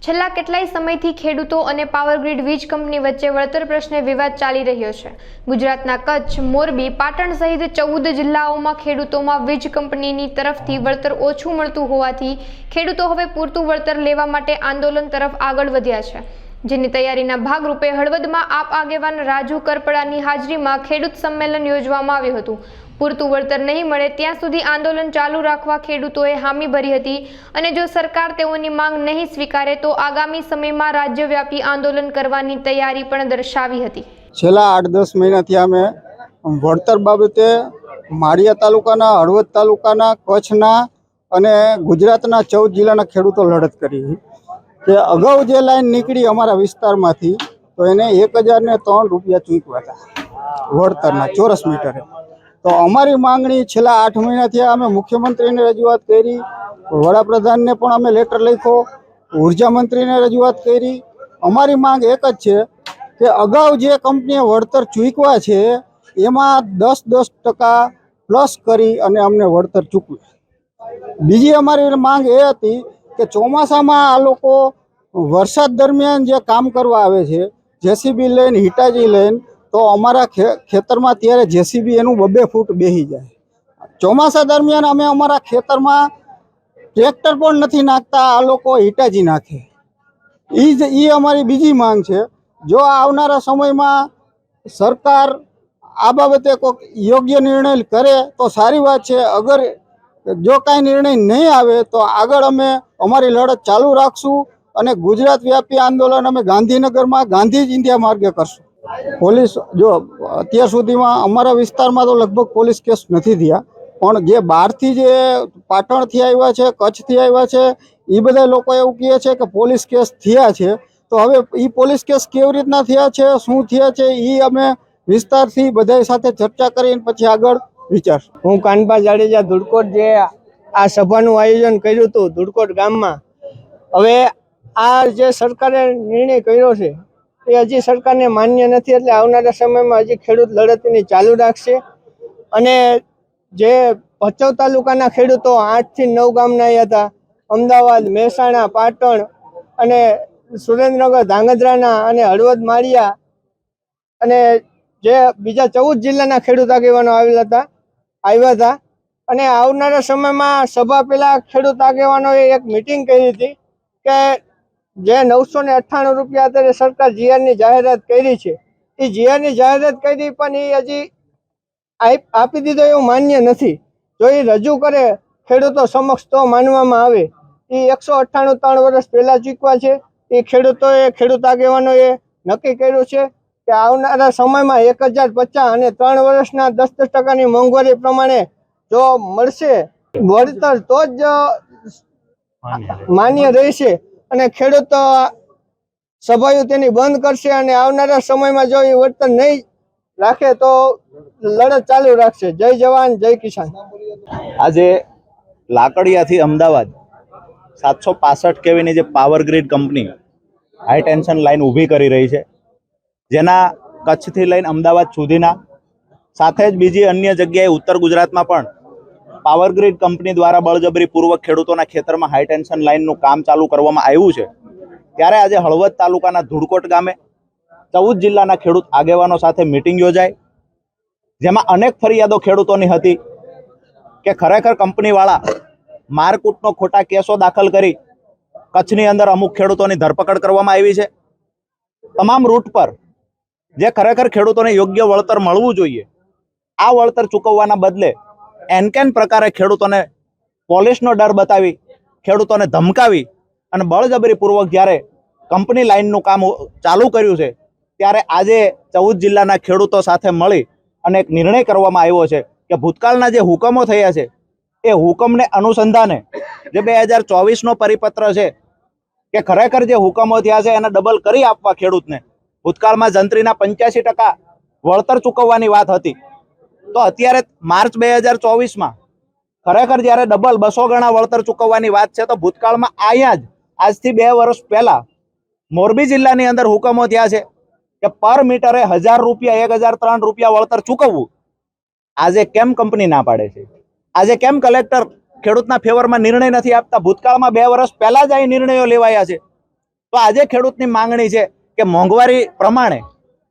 છેલ્લા કેટલાય સમયથી ખેડૂતો અને પાવરગ્રીડ વીજ કંપની વચ્ચે વળતર પ્રશ્ને વિવાદ ચાલી રહ્યો છે। ગુજરાતના કચ્છ, મોરબી, પાટણ સહિત 14 જિલ્લાઓમાં ખેડૂતોમાં વીજ કંપનીની તરફથી વળતર ઓછું મળતું હોવાથી ખેડૂતો હવે પૂરતું વળતર લેવા માટે આંદોલન તરફ આગળ વધ્યા છે, જેની તૈયારીના ભાગરૂપે હળવદમાં આપ આગેવાન રાજુ કરપડાની હાજરીમાં ખેડૂત સંમેલન યોજવામાં આવ્યું હતું। પૂરતું વળતર નહીં મળે ત્યાં સુધી આંદોલન ચાલુ રાખવા ખેડૂતોએ હામી ભરી હતી અને જો સરકાર તેઓની માંગ નહીં સ્વીકારે તો આગામી સમયમાં રાજ્યવ્યાપી આંદોલન કરવાની તૈયારી પણ દર્શાવી હતી। છેલ્લા 8-10 મહિનાથી અમે વળતર બાબતે માળિયા તાલુકાના, હળવદ તાલુકાના, કચ્છના અને ગુજરાતના 14 જિલ્લાના ખેડૂતો લડત કરી કે અગાઉ જે લાઈન નીકળી અમારા વિસ્તારમાંથી તો એને 1003 રૂપિયા ચૂકવ્યા હતા વળતરના ચોરસ મીટરે। તો અમારી માંગણી છેલ્લા 8 મહિનાથી અમે મુખ્યમંત્રીને રજૂઆત કરી, વડાપ્રધાનને પણ અમે લેટર લખ્યો, ઉર્જા મંત્રીને રજૂઆત કરી। અમારી માંગ એક જ છે કે અગાઉ જે કંપનીએ વળતર ચૂકવ્યા છે એમાં 10% પ્લસ કરી અને અમને વળતર ચૂકવે। બીજી અમારી માંગ એ હતી કે ચોમાસામાં આ લોકો વરસાદ દરમિયાન જે કામ કરવા આવે છે, જેસીબી લઈને, હિટાચી લઈને, તો અમારા ખેતરમાં ત્યારે જેસીબી એનું 2 ફૂટ બેસી જાય। ચોમાસા દરમિયાન અમે અમારા ખેતરમાં ટ્રેક્ટર પણ નથી નાખતા, આ લોકો હિટાચી નાખે। એ અમારી બીજી માંગ છે। જો આવનારા સમયમાં સરકાર આ બાબતે કોઈ યોગ્ય નિર્ણય કરે તો સારી વાત છે, અગર જો કાંઈ નિર્ણય નહીં આવે તો આગળ અમે અમારી લડત ચાલુ રાખશું અને ગુજરાત વ્યાપી આંદોલન અમે ગાંધીનગરમાં ગાંધી જ ઇન્ડિયા માર્ગે કરશું। પોલીસ જો અત્યાર સુધીમાં અમારા વિસ્તારમાં તો લગભગ પોલીસ કેસ નથી થયા, પણ જે બહારથી જે પાટણથી આવ્યા છે, કચ્છથી આવ્યા છે, એ બધા લોકો એવું કહે છે કે પોલીસ કેસ થયા છે। તો હવે એ પોલીસ કેસ કેવી રીતના થયા છે, શું થયા છે, એ અમે વિસ્તારથી બધા સાથે ચર્ચા કરીને પછી આગળ વિચારશું। હું કાનપા જાડેજા ધુડકોટ જે આ સભાનું આયોજન કર્યું હતું ધુડકોટ ગામમાં, હવે આ જે સરકારે નિર્ણય કર્યો છે એ હજી સરકારને માન્ય નથી, એટલે આવનારા સમયમાં હજી ખેડૂત લડતની ચાલુ રાખશે। અને જે ભચાઉ તાલુકાના ખેડૂતો 8 થી 9 ગામના હતા, અમદાવાદ, મહેસાણા, પાટણ અને સુરેન્દ્રનગર, ધાંગધ્રાના અને હળવદ, માળિયા અને જે બીજા 14 જિલ્લાના ખેડૂત આગેવાનો આવ્યા હતા। અને આવનારા સમયમાં સભા પહેલા ખેડૂત આગેવાનોએ એક મિટિંગ કરી હતી કે જે 998 રૂપિયા અત્યારે સરકાર જીઆરની જાહેરાત કરી છે, એ જીઆરની જાહેરાત કરી પણ એ હજી આપી દીધો એવું માન્ય નથી। જો એ રજૂ કરે ખેડૂતો સમક્ષ તો માનવામાં આવે। એ 198 3 વર્ષ પહેલા ચૂકવા છે। એ ખેડૂત આગેવાનોએ નક્કી કર્યું છે કે આવનારા સમયમાં 1050 અને 3 વર્ષના 10% મોંઘવારી પ્રમાણે જો મળશે વળતર તો જ માન્ય રહેશે અને ખેડૂત સભાઓ તેની બંધ કરશે અને આવનારા સમયમાં જો એ વળતર નહીં રાખે તો લડત ચાલુ રાખશે। જય જવાન, જય કિસાન। આજે લાકડિયાથી અમદાવાદ 765 કેવીની જે power grid company high tension line ઊભી કરી રહી છે, જેના કચ્છથી લઈને અમદાવાદ સુધીના સાથે જ બીજી અન્ય જગ્યાએ ઉત્તર ગુજરાતમાં પણ પાવર ગ્રીડ કંપની દ્વારા બળજબરીપૂર્વક ખેડૂતોના ખેતરમાં હાઈ ટેન્શન લાઈનનું કામ ચાલુ કરવામાં આવ્યું છે। ત્યારે આજે હળવદ તાલુકાના ધુડકોટ ગામે 14 જિલ્લાના ખેડૂત આગેવાનો સાથે મિટિંગ યોજાઈ, જેમાં અનેક ફરિયાદો ખેડૂતોની હતી કે ખરેખર કંપનીવાળા મારકૂટનો ખોટા કેસો દાખલ કરી કચ્છની અંદર અમુક ખેડૂતોની ધરપકડ કરવામાં આવી છે। તમામ રૂટ પર જે ખરેખર ખેડૂતોને યોગ્ય વળતર મળવું જોઈએ, આ વળતર ચૂકવવાના બદલે એનકેન પ્રકારે ખેડૂતોને પોલીસનો ડર બતાવી, ખેડૂતોને ધમકાવી અને બળજબરીપૂર્વક જ્યારે કંપની લાઇનનું કામ ચાલુ કર્યું છે, ત્યારે આજે 14 જિલ્લાના ખેડૂતો સાથે મળી અને એક નિર્ણય કરવામાં આવ્યો છે કે ભૂતકાળના જે હુકમો થયા છે એ હુકમને અનુસંધાને જે 2024નો પરિપત્ર છે કે ખરેખર જે હુકમો થયા છે એને ડબલ કરી આપવા ખેડૂતને। ભૂતકાળમાં જંત્રીના 85% વળતર ચૂકવવાની વાત હતી, તો અત્યારે માર્ચ 2024માં ખરેખર જ્યારે ડબલ 200 ગણા વળતર ચૂકવવાની વાત છે, તો ભૂતકાળમાં અહીંયા જ આજથી 2 વર્ષ પહેલા મોરબી જિલ્લાની અંદર હુકમો થયા છે કે પર મીટરે 1000 રૂપિયા, 1003 રૂપિયા વળતર ચૂકવવું। આજે કેમ કંપની ના પાડે છે? આજે કેમ કલેક્ટર ખેડૂતના ફેવરમાં નિર્ણય નથી આપતા? ભૂતકાળમાં 2 વર્ષ પહેલા જ આ નિર્ણયો લેવાયા છે। તો આજે ખેડૂતની માંગણી છે કે મોંઘવારી પ્રમાણે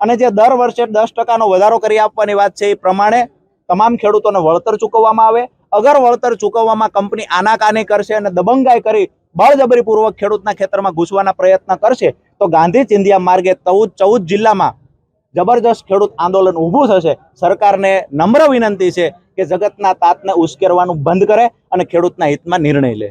અને જે દર વર્ષે 10% વધારો કરી આપવાની વાત છે એ પ્રમાણે તમામ ખેડૂતોને વળતર ચૂકવવામાં આવે. અગર વળતર ચૂકવવામાં કંપની આનાકાની કરશે અને દબંગાઈ કરી બળજબરીપૂર્વક ખેડૂતના ખેતરમાં ઘૂસવાના પ્રયત્ન કરશે તો ગાંધી ચિંધ્યા માર્ગે 14 જિલ્લામાં જબરજસ્ત ખેડૂત આંદોલન ઊભું થશે. સરકારને નમ્ર વિનંતી છે કે જગતના તાતને ઉશ્કેરવાનું બંધ કરે અને ખેડૂતના હિતમાં નિર્ણય લે.